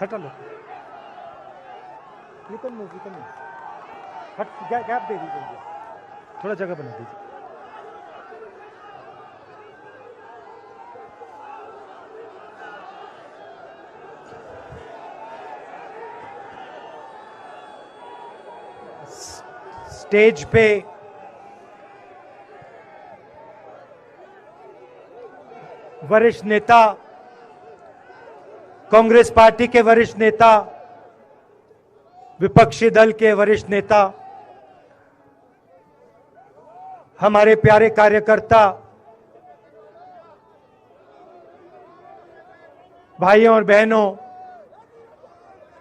हटा लो, निकल नहीं, हट, गैप दे दीजिए मुझे, थोड़ा जगह बना दीजिए। स्टेज पे वरिष्ठ नेता, कांग्रेस पार्टी के वरिष्ठ नेता, विपक्षी दल के वरिष्ठ नेता, हमारे प्यारे कार्यकर्ता, भाइयों और बहनों,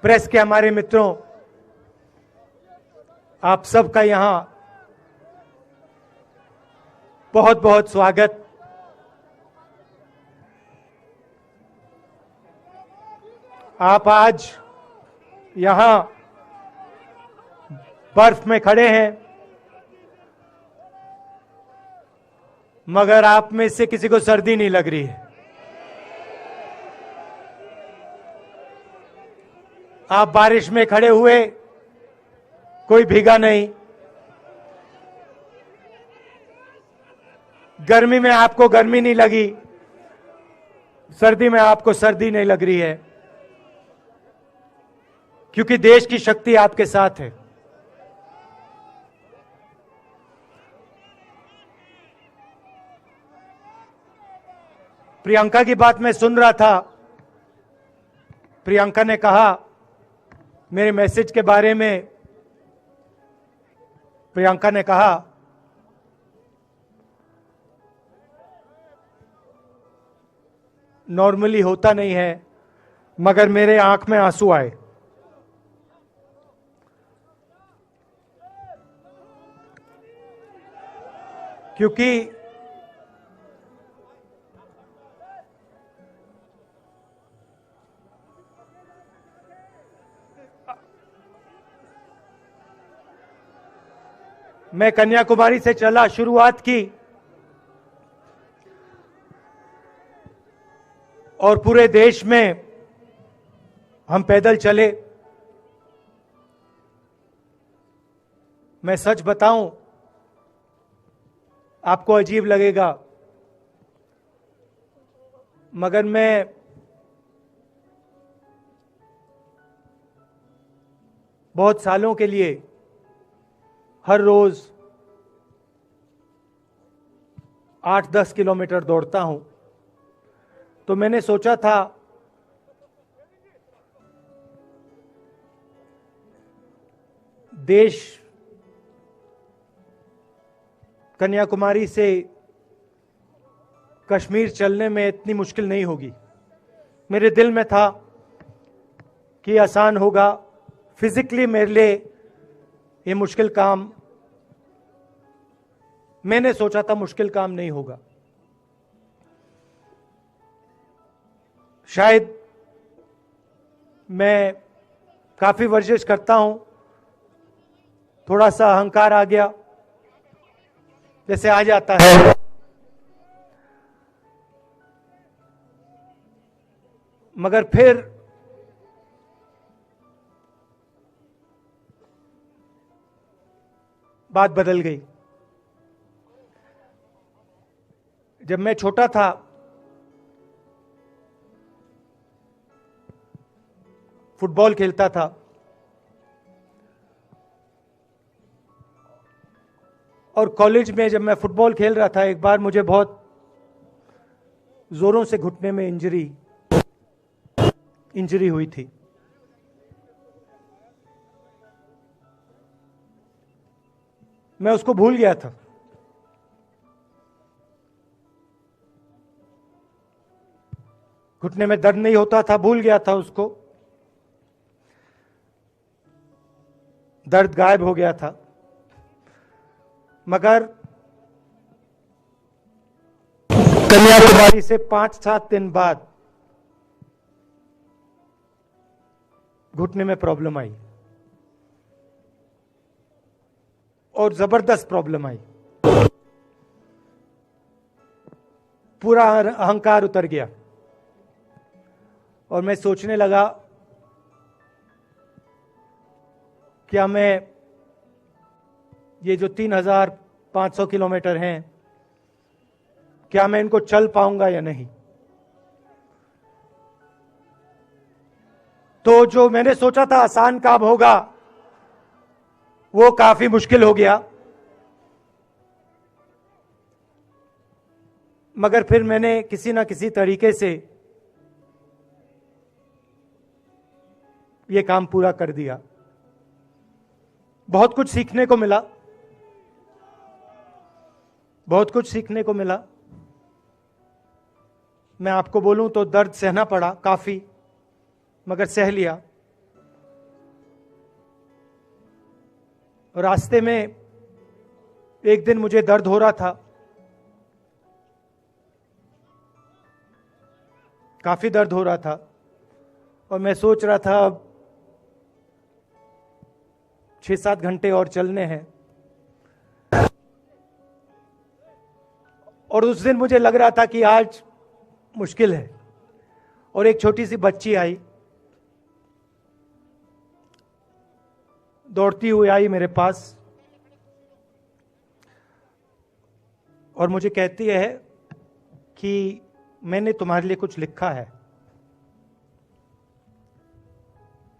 प्रेस के हमारे मित्रों, आप सबका यहां बहुत बहुत स्वागत। आप आज यहां बर्फ में खड़े हैं, मगर आप में से किसी को सर्दी नहीं लग रही है। आप बारिश में खड़े हुए, कोई भीगा नहीं। गर्मी में आपको गर्मी नहीं लगी, सर्दी में आपको सर्दी नहीं लग रही है, क्योंकि देश की शक्ति आपके साथ है। प्रियंका की बात मैं सुन रहा था। प्रियंका ने कहा मेरे मैसेज के बारे में, प्रियंका ने कहा नॉर्मली होता नहीं है, मगर मेरे आंख में आंसू आए। क्योंकि मैं कन्याकुमारी से चला, शुरुआत की और पूरे देश में हम पैदल चले। मैं सच बताऊं, आपको अजीब लगेगा, मगर मैं बहुत सालों के लिए हर रोज 8-10 किलोमीटर दौड़ता हूं। तो मैंने सोचा था देश कन्याकुमारी से कश्मीर चलने में इतनी मुश्किल नहीं होगी। मेरे दिल में था कि आसान होगा, फिजिकली मेरे लिए ये मुश्किल काम, मैंने सोचा था मुश्किल काम नहीं होगा। शायद मैं काफी वर्जिश करता हूं, थोड़ा सा अहंकार आ गया, जैसे आ जाता है। मगर फिर बात बदल गई। जब मैं छोटा था, फुटबॉल खेलता था, और कॉलेज में जब मैं फुटबॉल खेल रहा था, एक बार मुझे बहुत जोरों से घुटने में इंजरी हुई थी। मैं उसको भूल गया था। घुटने में दर्द नहीं होता था, भूल गया था उसको, दर्द गायब हो गया था। मगर कन्याकुमारी से 5-7 दिन बाद घुटने में प्रॉब्लम आई, और जबरदस्त प्रॉब्लम आई। पूरा अहंकार उतर गया और मैं सोचने लगा क्या मैं ये जो 3,500 किलोमीटर हैं, क्या मैं इनको चल पाऊंगा या नहीं। तो जो मैंने सोचा था आसान काम होगा, वो काफी मुश्किल हो गया। मगर फिर मैंने किसी ना किसी तरीके से ये काम पूरा कर दिया। बहुत कुछ सीखने को मिला, बहुत कुछ सीखने को मिला। मैं आपको बोलूं तो दर्द सहना पड़ा काफी, मगर सह लिया। रास्ते में एक दिन मुझे दर्द हो रहा था, काफी दर्द हो रहा था, और मैं सोच रहा था अब 6-7 घंटे और चलने हैं। और उस दिन मुझे लग रहा था कि आज मुश्किल है। और एक छोटी सी बच्ची आई, दौड़ती हुई आई मेरे पास, और मुझे कहती है कि मैंने तुम्हारे लिए कुछ लिखा है,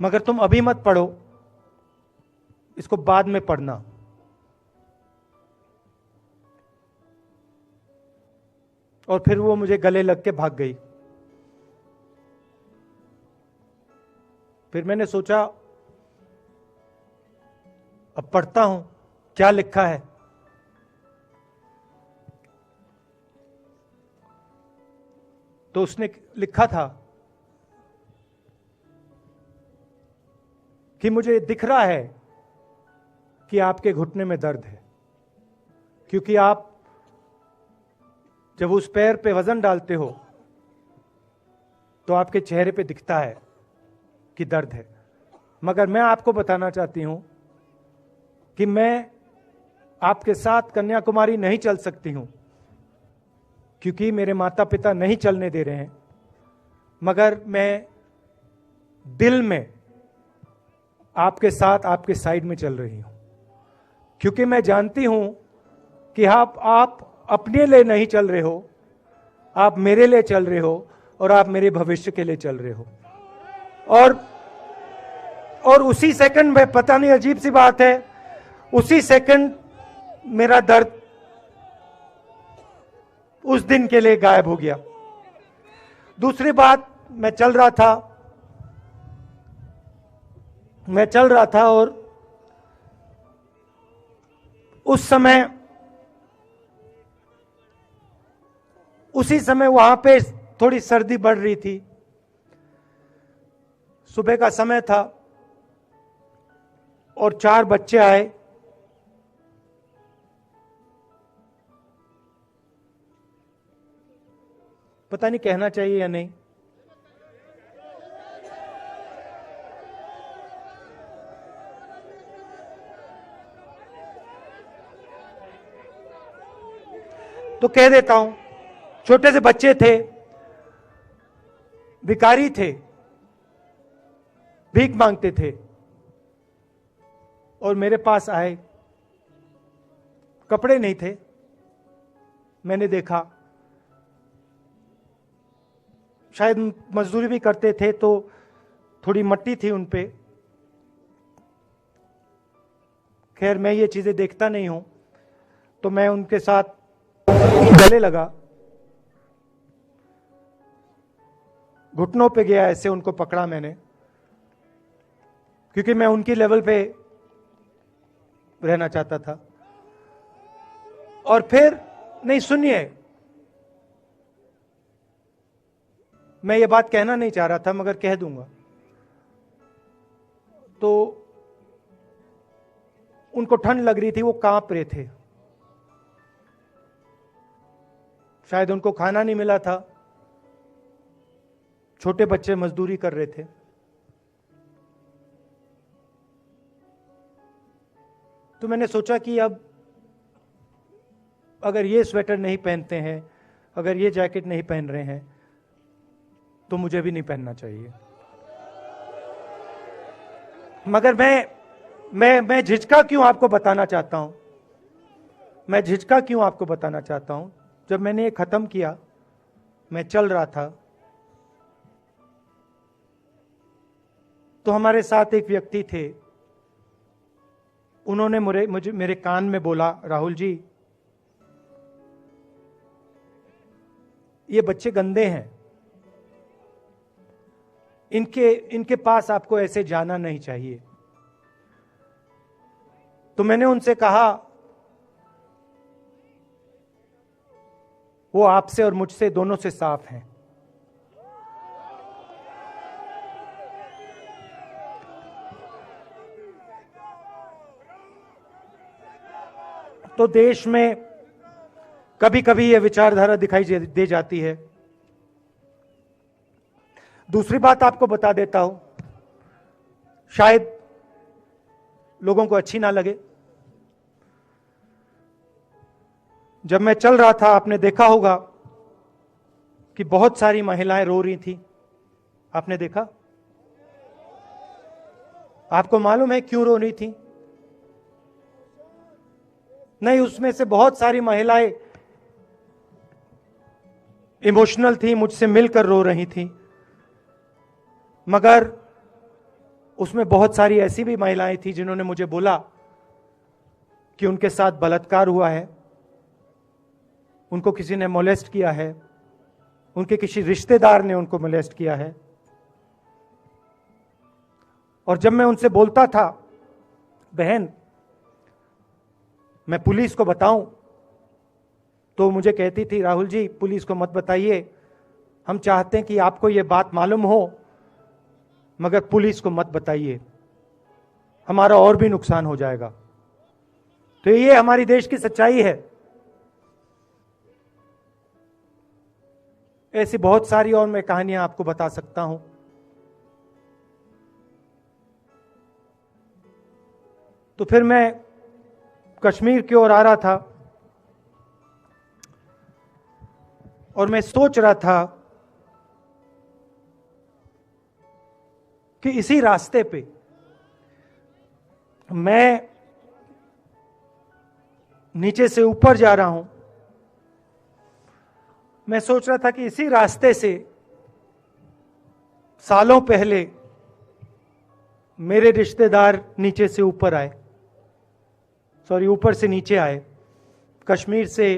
मगर तुम अभी मत पढ़ो, इसको बाद में पढ़ना। और फिर वो मुझे गले लग के भाग गई। फिर मैंने सोचा अब पढ़ता हूं क्या लिखा है। तो उसने लिखा था कि मुझे दिख रहा है कि आपके घुटने में दर्द है, क्योंकि आप जब उस पैर पे वजन डालते हो तो आपके चेहरे पे दिखता है कि दर्द है। मगर मैं आपको बताना चाहती हूं कि मैं आपके साथ कन्याकुमारी नहीं चल सकती हूं, क्योंकि मेरे माता पिता नहीं चलने दे रहे हैं। मगर मैं दिल में आपके साथ, आपके साइड में चल रही हूं, क्योंकि मैं जानती हूं कि आप अपने लिए नहीं चल रहे हो, आप मेरे लिए चल रहे हो, और आप मेरे भविष्य के लिए चल रहे हो। और उसी सेकंड में, पता नहीं अजीब सी बात है, उसी सेकंड मेरा दर्द उस दिन के लिए गायब हो गया। दूसरी बात, मैं चल रहा था और उसी समय वहां पे थोड़ी सर्दी बढ़ रही थी। सुबह का समय था और 4 बच्चे आए। पता नहीं कहना चाहिए या नहीं। तो कह देता हूं, छोटे से बच्चे थे, भिखारी थे, भीख मांगते थे, और मेरे पास आए। कपड़े नहीं थे, मैंने देखा। शायद मजदूरी भी करते थे तो थोड़ी मट्टी थी उन पे। खैर, मैं ये चीजें देखता नहीं हूं, तो मैं उनके साथ गले लगा, घुटनों पे गया, ऐसे उनको पकड़ा मैंने, क्योंकि मैं उनकी लेवल पे रहना चाहता था। और फिर, नहीं सुनिए, मैं ये बात कहना नहीं चाह रहा था, मगर कह दूंगा। तो उनको ठंड लग रही थी, वो कांप रहे थे। शायद उनको खाना नहीं मिला था, छोटे बच्चे मजदूरी कर रहे थे। तो मैंने सोचा कि अब अगर ये स्वेटर नहीं पहनते हैं, अगर ये जैकेट नहीं पहन रहे हैं, तो मुझे भी नहीं पहनना चाहिए। मगर मैं मैं झिझका क्यों आपको बताना चाहता हूं, मैं झिझका क्यों आपको बताना चाहता हूं। जब मैंने ये खत्म किया, मैं चल रहा था, तो हमारे साथ एक व्यक्ति थे, उन्होंने मुझे मेरे कान में बोला, राहुल जी ये बच्चे गंदे हैं, इनके पास आपको ऐसे जाना नहीं चाहिए। तो मैंने उनसे कहा, वो आपसे और मुझसे दोनों से साफ हैं। तो देश में कभी कभी यह विचारधारा दिखाई दे जाती है। दूसरी बात आपको बता देता हूं, शायद लोगों को अच्छी ना लगे। जब मैं चल रहा था, आपने देखा होगा कि बहुत सारी महिलाएं रो रही थी। आपने देखा? आपको मालूम है क्यों रो रही थी? नहीं, उसमें से बहुत सारी महिलाएं इमोशनल थी, मुझसे मिलकर रो रही थी, मगर उसमें बहुत सारी ऐसी भी महिलाएं थी जिन्होंने मुझे बोला कि उनके साथ बलात्कार हुआ है, उनको किसी ने मोलेस्ट किया है, उनके किसी रिश्तेदार ने उनको मोलेस्ट किया है। और जब मैं उनसे बोलता था, बहन मैं पुलिस को बताऊं, तो मुझे कहती थी, राहुल जी पुलिस को मत बताइए, हम चाहते हैं कि आपको यह बात मालूम हो, मगर पुलिस को मत बताइए, हमारा और भी नुकसान हो जाएगा। तो ये हमारी देश की सच्चाई है। ऐसी बहुत सारी और मैं कहानियां आपको बता सकता हूं। तो फिर मैं कश्मीर की ओर आ रहा था और मैं सोच रहा था कि इसी रास्ते पे मैं नीचे से ऊपर जा रहा हूं। मैं सोच रहा था कि इसी रास्ते से सालों पहले मेरे रिश्तेदार नीचे से ऊपर आए, सॉरी ऊपर से नीचे आए, कश्मीर से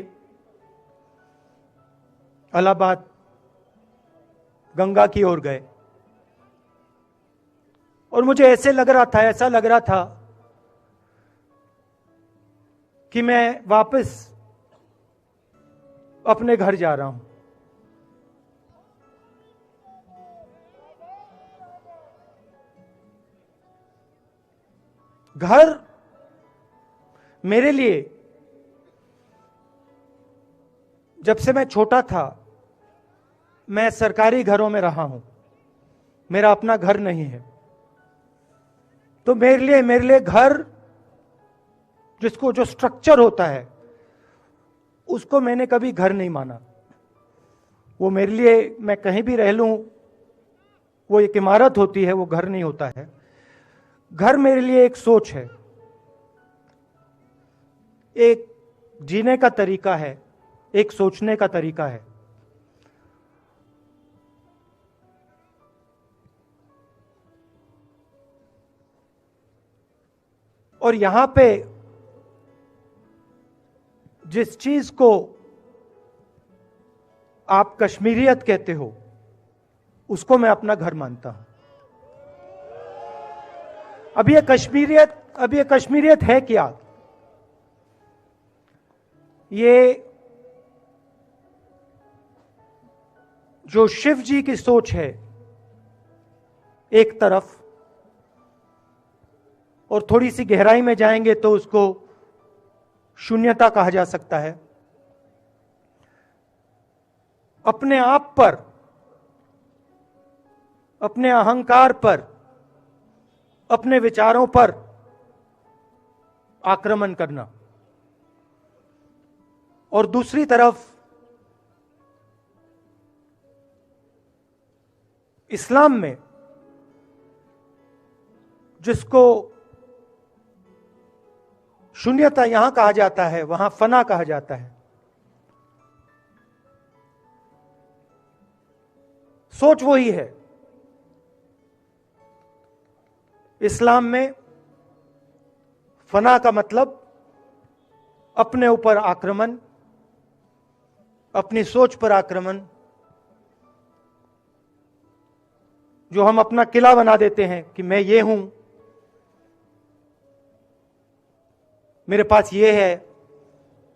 इलाहाबाद गंगा की ओर गए। और मुझे ऐसा लग रहा था कि मैं वापस अपने घर जा रहा हूं। घर मेरे लिए, जब से मैं छोटा था, मैं सरकारी घरों में रहा हूं, मेरा अपना घर नहीं है। तो मेरे लिए घर, जिसको जो स्ट्रक्चर होता है, उसको मैंने कभी घर नहीं माना। वो मेरे लिए, मैं कहीं भी रह लूं, वो एक इमारत होती है, वो घर नहीं होता है। घर मेरे लिए एक सोच है, एक जीने का तरीका है, एक सोचने का तरीका है। और यहां पे जिस चीज को आप कश्मीरियत कहते हो, उसको मैं अपना घर मानता हूं। अब ये कश्मीरियत है क्या? ये जो शिव जी की सोच है एक तरफ, और थोड़ी सी गहराई में जाएंगे तो उसको शून्यता कहा जा सकता है। अपने आप पर, अपने अहंकार पर, अपने विचारों पर आक्रमण करना। और दूसरी तरफ इस्लाम में, जिसको शून्यता यहां कहा जाता है, वहां फना कहा जाता है। सोच वही है। इस्लाम में फना का मतलब अपने ऊपर आक्रमण, अपनी सोच पर आक्रमण, जो हम अपना किला बना देते हैं कि मैं ये हूं, मेरे पास ये है,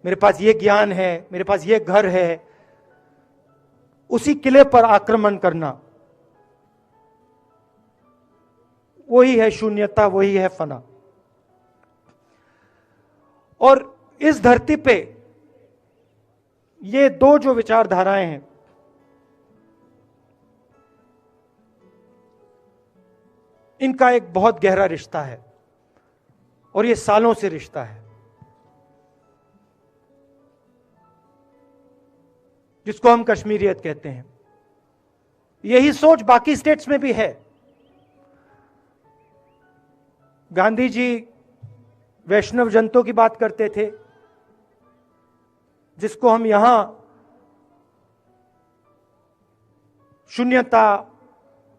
मेरे पास ये ज्ञान है, मेरे पास ये घर है, उसी किले पर आक्रमण करना, वही है शून्यता, वही है फना। और इस धरती पे ये दो जो विचारधाराएं हैं, इनका एक बहुत गहरा रिश्ता है और ये सालों से रिश्ता है, जिसको हम कश्मीरियत कहते हैं। यही सोच बाकी स्टेट्स में भी है। गांधी जी वैष्णव जनतों की बात करते थे, जिसको हम यहां शून्यता,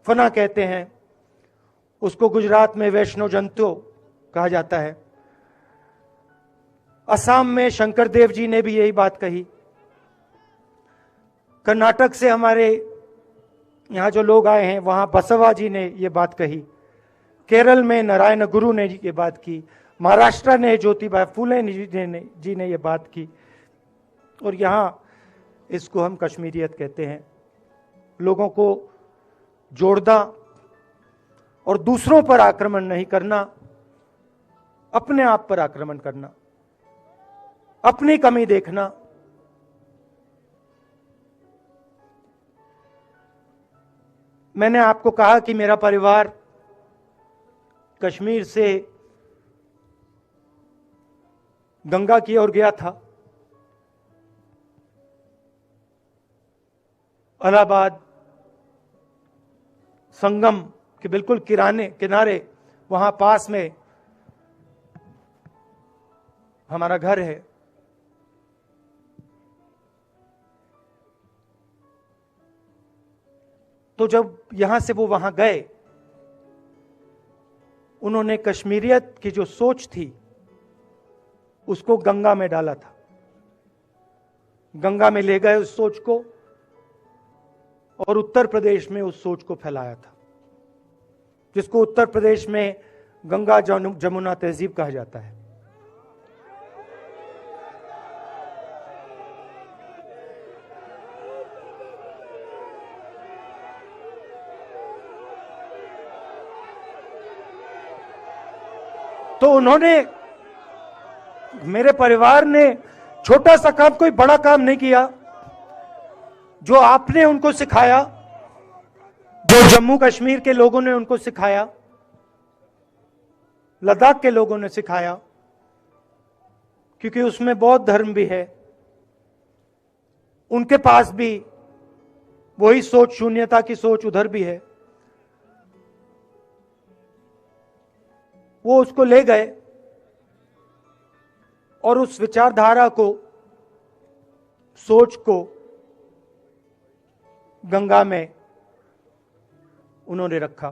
फना कहते हैं, उसको गुजरात में वैष्णव जनतो कहा जाता है। असम में शंकर देव जी ने भी यही बात कही। कर्नाटक से हमारे यहां जो लोग आए हैं, वहां बसवा जी ने यह बात कही। केरल में नारायण गुरु ने ये बात की। महाराष्ट्र ने ज्योतिबा फुले जी ने ये बात की। और यहां इसको हम कश्मीरियत कहते हैं। लोगों को जोड़ना और दूसरों पर आक्रमण नहीं करना, अपने आप पर आक्रमण करना, अपनी कमी देखना। मैंने आपको कहा कि मेरा परिवार कश्मीर से गंगा की ओर गया था। इलाहाबाद संगम के बिल्कुल किनारे वहां पास में हमारा घर है। तो जब यहां से वो वहां गए, उन्होंने कश्मीरियत की जो सोच थी उसको गंगा में डाला था। गंगा में ले गए उस सोच को और उत्तर प्रदेश में उस सोच को फैलाया था, जिसको उत्तर प्रदेश में गंगा जमुना तहजीब कहा जाता है। तो उन्होंने, मेरे परिवार ने छोटा सा काम, कोई बड़ा काम नहीं किया। जो आपने उनको सिखाया, जो जम्मू कश्मीर के लोगों ने उनको सिखाया, लद्दाख के लोगों ने सिखाया, क्योंकि उसमें बौद्ध धर्म भी है, उनके पास भी वही सोच, शून्यता की सोच उधर भी है। वो उसको ले गए और उस विचारधारा को, सोच को गंगा में उन्होंने रखा।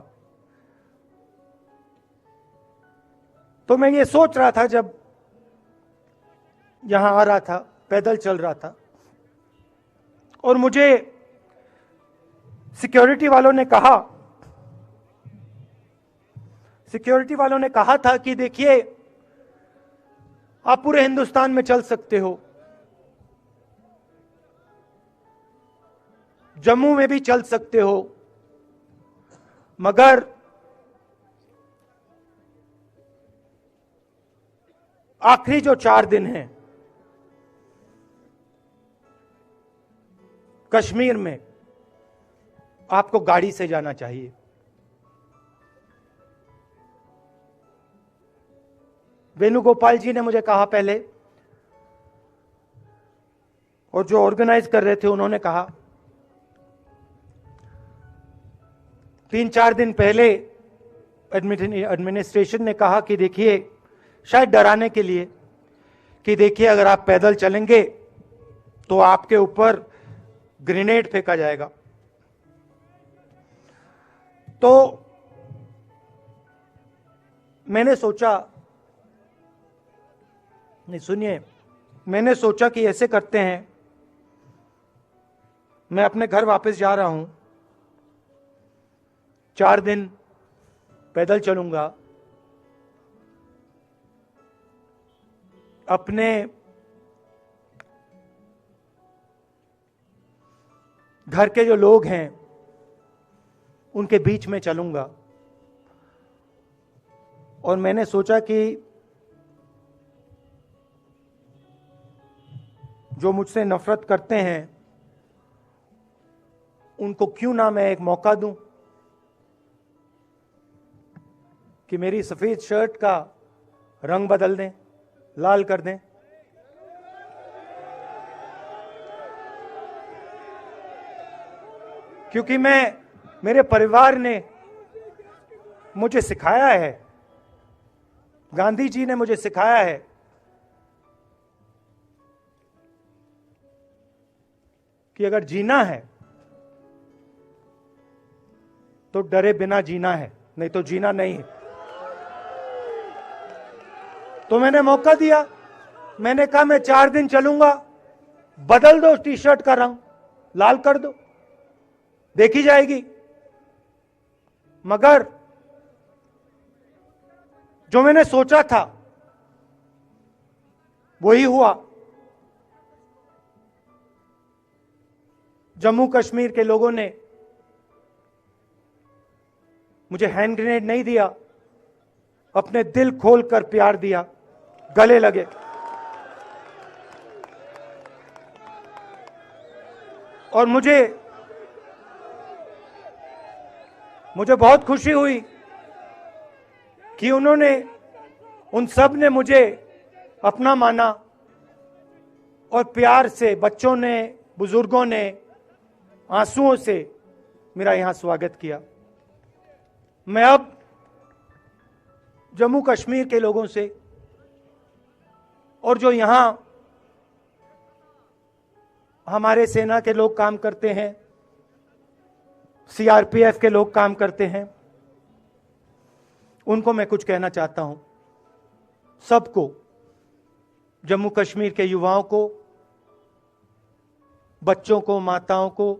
तो मैं ये सोच रहा था, जब यहां आ रहा था, पैदल चल रहा था, और मुझे सिक्योरिटी वालों ने कहा था कि देखिए, आप पूरे हिंदुस्तान में चल सकते हो, जम्मू में भी चल सकते हो, मगर आखिरी जो 4 दिन हैं कश्मीर में, आपको गाड़ी से जाना चाहिए। वेणुगोपाल जी ने मुझे कहा पहले, और जो ऑर्गेनाइज कर रहे थे उन्होंने कहा। 3-4 दिन पहले एडमिनिस्ट्रेशन ने कहा कि देखिए, शायद डराने के लिए कि देखिए अगर आप पैदल चलेंगे तो आपके ऊपर ग्रेनेड फेंका जाएगा। तो मैंने सोचा, नहीं सुनिए, मैंने सोचा कि ऐसे करते हैं, मैं अपने घर वापस जा रहा हूं, 4 दिन पैदल चलूंगा, अपने घर के जो लोग हैं उनके बीच में चलूंगा। और मैंने सोचा कि जो मुझसे नफरत करते हैं उनको क्यों ना मैं एक मौका दूं कि मेरी सफेद शर्ट का रंग बदल दें, लाल कर दें। क्योंकि मेरे परिवार ने मुझे सिखाया है, गांधी जी ने मुझे सिखाया है कि अगर जीना है तो डरे बिना जीना है, नहीं तो जीना नहीं है। तो मैंने मौका दिया, मैंने कहा मैं 4 दिन चलूंगा, बदल दो टी शर्ट का रंग, लाल कर दो, देखी जाएगी। मगर जो मैंने सोचा था वही हुआ। जम्मू कश्मीर के लोगों ने मुझे हैंड ग्रेनेड नहीं दिया, अपने दिल खोलकर प्यार दिया, गले लगे। और मुझे बहुत खुशी हुई कि उन सब ने मुझे अपना माना और प्यार से, बच्चों ने, बुजुर्गों ने आंसुओं से मेरा यहां स्वागत किया। मैं अब जम्मू कश्मीर के लोगों से और जो यहां हमारे सेना के लोग काम करते हैं, सीआरपीएफ के लोग काम करते हैं, उनको मैं कुछ कहना चाहता हूं। सबको, जम्मू कश्मीर के युवाओं को, बच्चों को, माताओं को,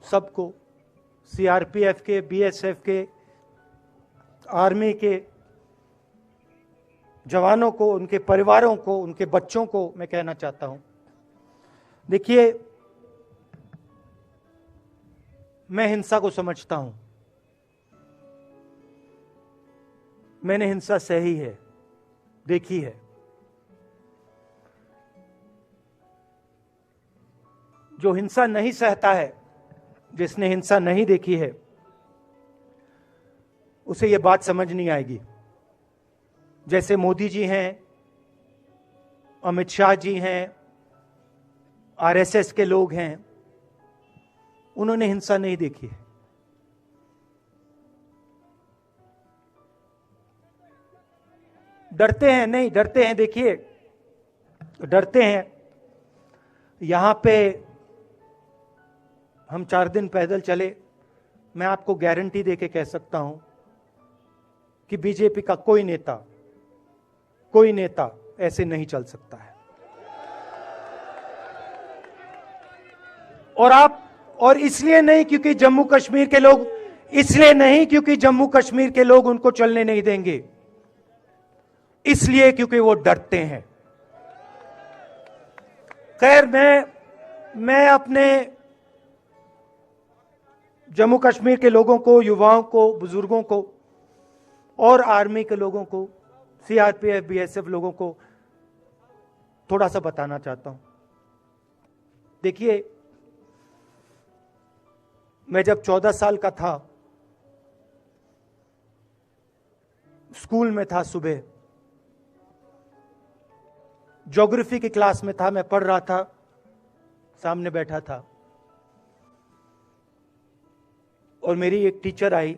सबको, सीआरपीएफ के, बीएसएफ के, आर्मी के जवानों को, उनके परिवारों को, उनके बच्चों को मैं कहना चाहता हूं, देखिए मैं हिंसा को समझता हूं, मैंने हिंसा सही है, देखी है। जो हिंसा नहीं सहता है, जिसने हिंसा नहीं देखी है, उसे यह बात समझ नहीं आएगी। जैसे मोदी जी हैं, अमित शाह जी हैं, आरएसएस के लोग हैं, उन्होंने हिंसा नहीं देखी है। डरते हैं, नहीं डरते हैं, देखिए डरते हैं। यहां पे हम 4 दिन पैदल चले, मैं आपको गारंटी देके कह सकता हूं कि बीजेपी का कोई नेता ऐसे नहीं चल सकता है। और इसलिए नहीं क्योंकि जम्मू कश्मीर के लोग, इसलिए नहीं क्योंकि जम्मू कश्मीर के लोग उनको चलने नहीं देंगे, इसलिए क्योंकि वो डरते हैं। खैर, मैं अपने जम्मू कश्मीर के लोगों को, युवाओं को, बुजुर्गों को और आर्मी के लोगों को, सीआरपीएफ, बीएसएफ लोगों को थोड़ा सा बताना चाहता हूं। देखिए, मैं जब 14 साल का था, स्कूल में था, सुबह ज्योग्राफी की क्लास में था, मैं पढ़ रहा था, सामने बैठा था और मेरी एक टीचर आई,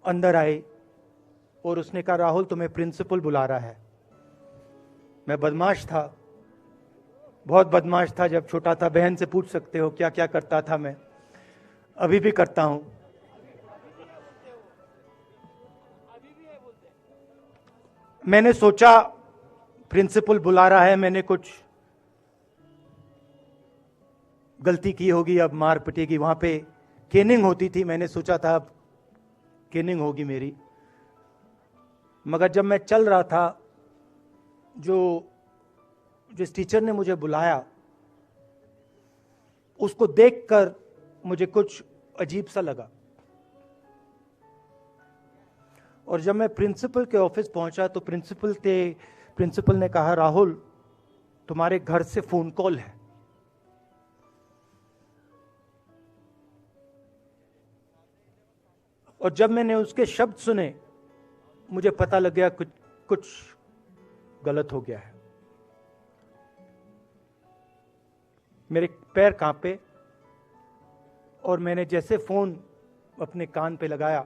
अंदर आई और उसने कहा राहुल तुम्हें प्रिंसिपल बुला रहा है। मैं बदमाश था, बहुत बदमाश था जब छोटा था। बहन से पूछ सकते हो क्या क्या करता था मैं, अभी भी करता हूं। मैंने सोचा प्रिंसिपल बुला रहा है, मैंने कुछ गलती की होगी, अब मार पिटेगी। वहां पे केनिंग होती थी, मैंने सोचा था अब केनिंग होगी मेरी। मगर जब मैं चल रहा था, जिस टीचर ने मुझे बुलाया उसको देखकर मुझे कुछ अजीब सा लगा। और जब मैं प्रिंसिपल के ऑफिस पहुंचा तो प्रिंसिपल ने कहा राहुल तुम्हारे घर से फोन कॉल है। और जब मैंने उसके शब्द सुने मुझे पता लग गया कुछ गलत हो गया है। मेरे पैर कांपे और मैंने जैसे फोन अपने कान पे लगाया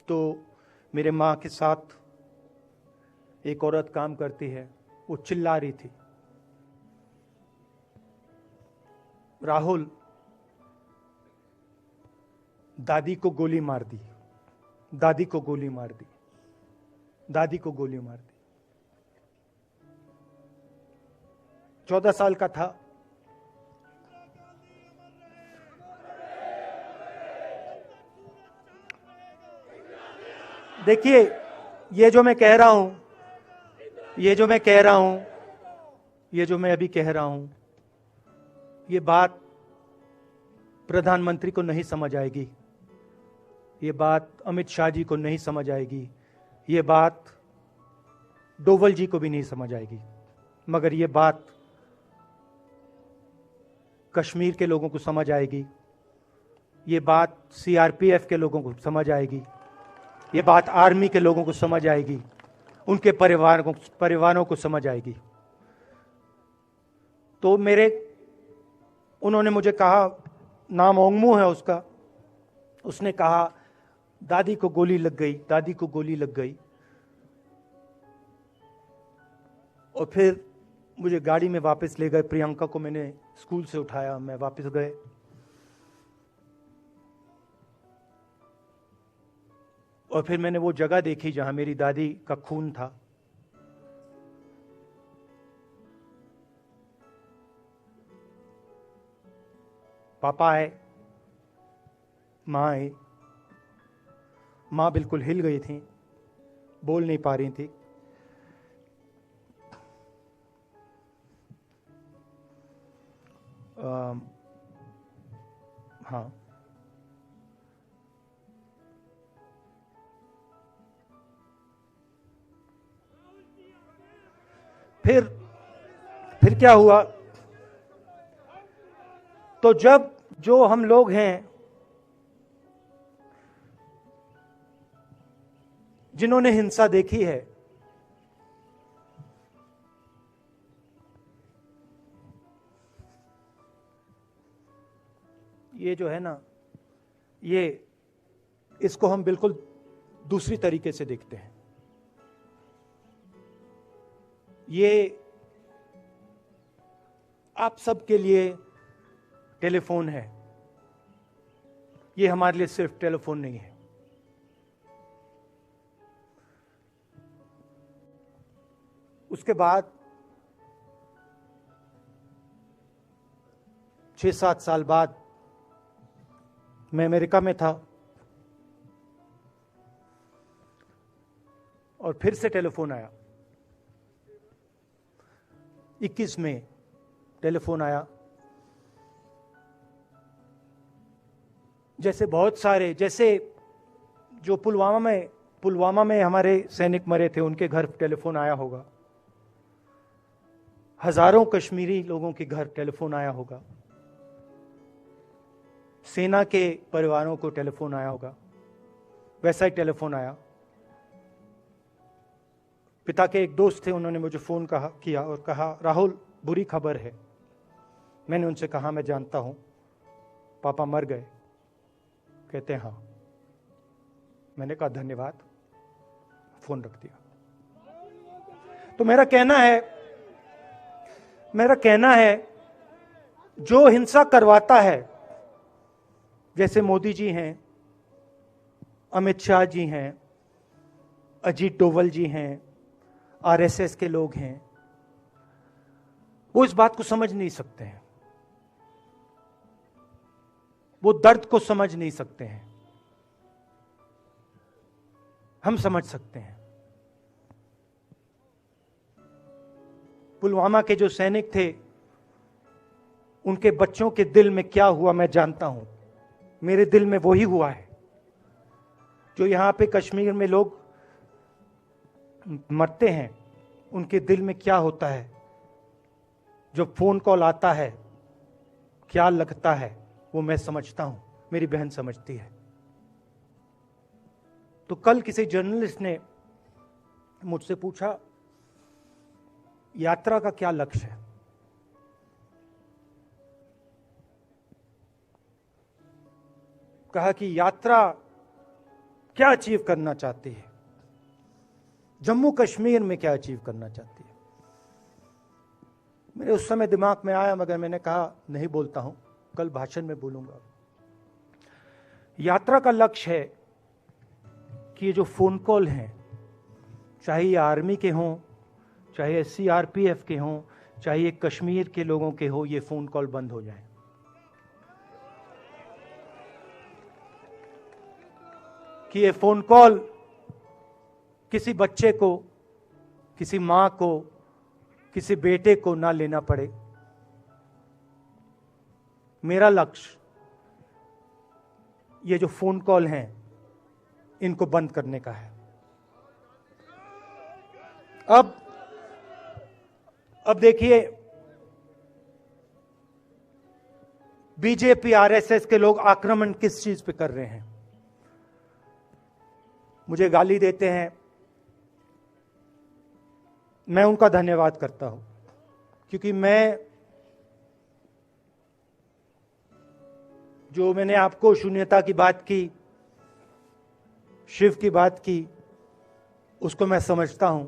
तो मेरे मां के साथ एक औरत काम करती है, वो चिल्ला रही थी राहुल दादी को गोली मार दी, दादी को गोली मार दी, दादी को गोली मार दी। 14 साल का था। देखिए ये जो मैं कह रहा हूं, ये जो मैं अभी कह रहा हूं, ये बात प्रधानमंत्री को नहीं समझ आएगी, ये बात अमित शाह जी को नहीं समझ आएगी, ये बात डोवल जी को भी नहीं समझ आएगी, मगर ये बात कश्मीर के लोगों को समझ आएगी, ये बात सीआरपीएफ के लोगों को समझ आएगी, ये बात आर्मी के लोगों को समझ आएगी, उनके परिवारों को समझ आएगी। तो उन्होंने मुझे कहा, नाम ओंगमू है उसका, उसने कहा दादी को गोली लग गई, दादी को गोली लग गई। और फिर मुझे गाड़ी में वापस ले गए, प्रियंका को मैंने स्कूल से उठाया, मैं वापस गए। और फिर मैंने वो जगह देखी जहां मेरी दादी का खून था। पापा आए, मां आई। मां बिल्कुल हिल गई थी, बोल नहीं पा रही थी। हाँ, फिर क्या हुआ? तो जब जो हम लोग हैं जिन्होंने हिंसा देखी है, ये जो है ना, इसको हम बिल्कुल दूसरी तरीके से देखते हैं। ये आप सबके लिए टेलीफोन है, ये हमारे लिए सिर्फ टेलीफोन नहीं है। उसके बाद 6-7 साल बाद मैं अमेरिका में था और फिर से टेलीफोन आया। 21 में टेलीफोन आया। जैसे बहुत सारे, जैसे जो पुलवामा में हमारे सैनिक मरे थे, उनके घर टेलीफोन आया होगा। हजारों कश्मीरी लोगों के घर टेलीफोन आया होगा। सेना के परिवारों को टेलीफोन आया होगा। वैसा ही टेलीफोन आया। पिता के एक दोस्त थे, उन्होंने मुझे फोन किया और कहा राहुल बुरी खबर है। मैंने उनसे कहा मैं जानता हूं, पापा मर गए। कहते हैं हाँ। मैंने कहा धन्यवाद, फोन रख दिया। तो मेरा कहना है जो हिंसा करवाता है, जैसे मोदी जी हैं, अमित शाह जी हैं, अजीत डोवल जी हैं, आरएसएस के लोग हैं, वो इस बात को समझ नहीं सकते हैं, वो दर्द को समझ नहीं सकते हैं। हम समझ सकते हैं। पुलवामा के जो सैनिक थे, उनके बच्चों के दिल में क्या हुआ मैं जानता हूं। मेरे दिल में वही हुआ है जो यहां पे कश्मीर में लोग मरते हैं, उनके दिल में क्या होता है। जो फोन कॉल आता है क्या लगता है, वो मैं समझता हूं, मेरी बहन समझती है। तो कल किसी जर्नलिस्ट ने मुझसे पूछा यात्रा का क्या लक्ष्य है। कहा कि यात्रा क्या अचीव करना चाहती है, जम्मू कश्मीर में क्या अचीव करना चाहती है। मेरे उस समय दिमाग में आया, मगर मैंने कहा नहीं बोलता हूं, कल भाषण में बोलूंगा। यात्रा का लक्ष्य है कि ये जो फोन कॉल हैं, चाहे ये आर्मी के हों, चाहे सीआरपीएफ के हों, चाहे ये कश्मीर के लोगों के हो, ये फोन कॉल बंद हो जाए। कि ये फोन कॉल किसी बच्चे को, किसी मां को, किसी बेटे को ना लेना पड़े। मेरा लक्ष्य ये जो फोन कॉल हैं, इनको बंद करने का है। अब देखिए, बीजेपी आरएसएस के लोग आक्रमण किस चीज पे कर रहे हैं। मुझे गाली देते हैं, मैं उनका धन्यवाद करता हूं, क्योंकि मैंने आपको शून्यता की बात की, शिव की बात की, उसको मैं समझता हूं।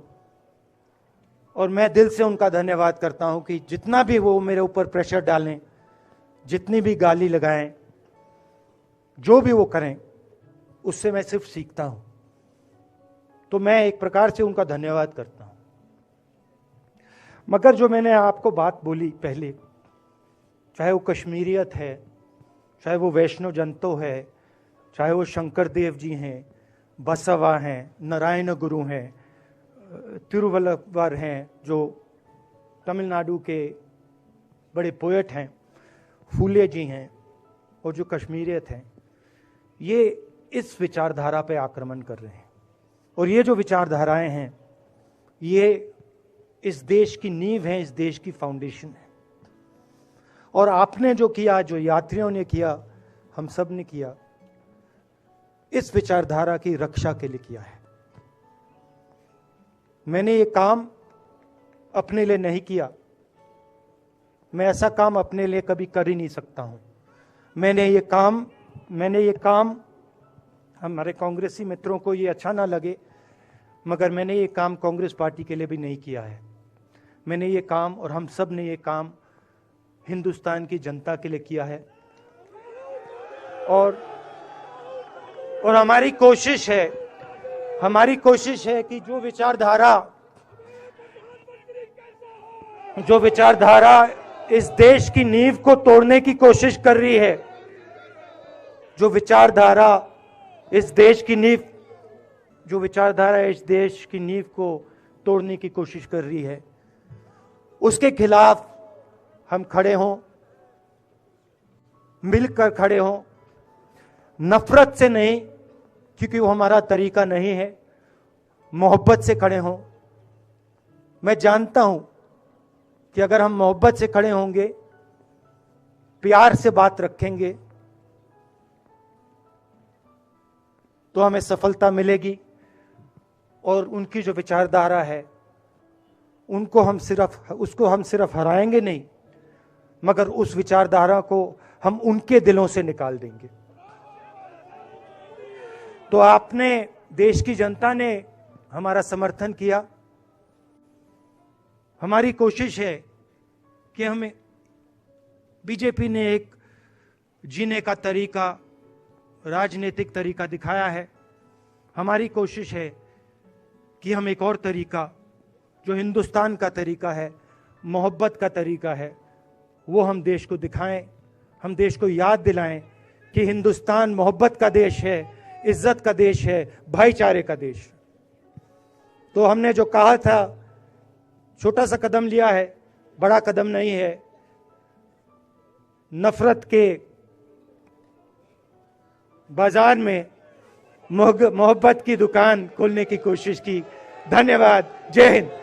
और मैं दिल से उनका धन्यवाद करता हूं कि जितना भी वो मेरे ऊपर प्रेशर डालें, जितनी भी गाली लगाएं, जो भी वो करें, उससे मैं सिर्फ सीखता हूं। तो मैं एक प्रकार से उनका धन्यवाद करता हूं। मगर जो मैंने आपको बात बोली पहले, चाहे वो कश्मीरियत है, चाहे वो वैष्णव जनतो है, चाहे वो शंकर देव जी हैं, बसवा हैं, नारायण गुरु हैं, तिरुवल्लुवर हैं, जो तमिलनाडु के बड़े पोएट हैं, फूले जी हैं, और जो कश्मीरियत हैं, ये इस विचारधारा पे आक्रमण कर रहे हैं। और ये जो विचारधाराएं हैं, ये इस देश की नींव है, इस देश की फाउंडेशन है। और आपने जो किया, जो यात्रियों ने किया, हम सब ने किया, इस विचारधारा की रक्षा के लिए किया है। मैंने ये काम अपने लिए नहीं किया, मैं ऐसा काम अपने लिए कभी कर ही नहीं सकता हूं। मैंने ये काम हमारे कांग्रेसी मित्रों को ये अच्छा ना लगे, मगर मैंने ये काम कांग्रेस पार्टी के लिए भी नहीं किया है। मैंने ये काम, और हम सब ने ये काम हिंदुस्तान की जनता के लिए किया है। और हमारी कोशिश है कि जो विचारधारा इस देश की नींव को तोड़ने की कोशिश कर रही है, जो विचारधारा इस देश की नींव को तोड़ने की कोशिश कर रही है, उसके खिलाफ हम खड़े हों, मिलकर खड़े हों, नफरत से नहीं, क्योंकि वो हमारा तरीका नहीं है, मोहब्बत से खड़े हों। मैं जानता हूं कि अगर हम मोहब्बत से खड़े होंगे, प्यार से बात रखेंगे, तो हमें सफलता मिलेगी। और उनकी जो विचारधारा है, उसको हम सिर्फ हराएंगे नहीं, मगर उस विचारधारा को हम उनके दिलों से निकाल देंगे। तो आपने, देश की जनता ने हमारा समर्थन किया। हमारी कोशिश है कि हमें, बीजेपी ने एक जीने का तरीका, राजनीतिक तरीका दिखाया है। हमारी कोशिश है कि हम एक और तरीका, जो हिंदुस्तान का तरीका है, मोहब्बत का तरीका है, वो हम देश को दिखाएं। हम देश को याद दिलाएं कि हिंदुस्तान मोहब्बत का देश है, इज्जत का देश है, भाईचारे का देश। तो हमने जो कहा था, छोटा सा कदम लिया है, बड़ा कदम नहीं है। नफरत के बाजार में मोहब्बत की दुकान खोलने की कोशिश की। धन्यवाद। जय हिंद।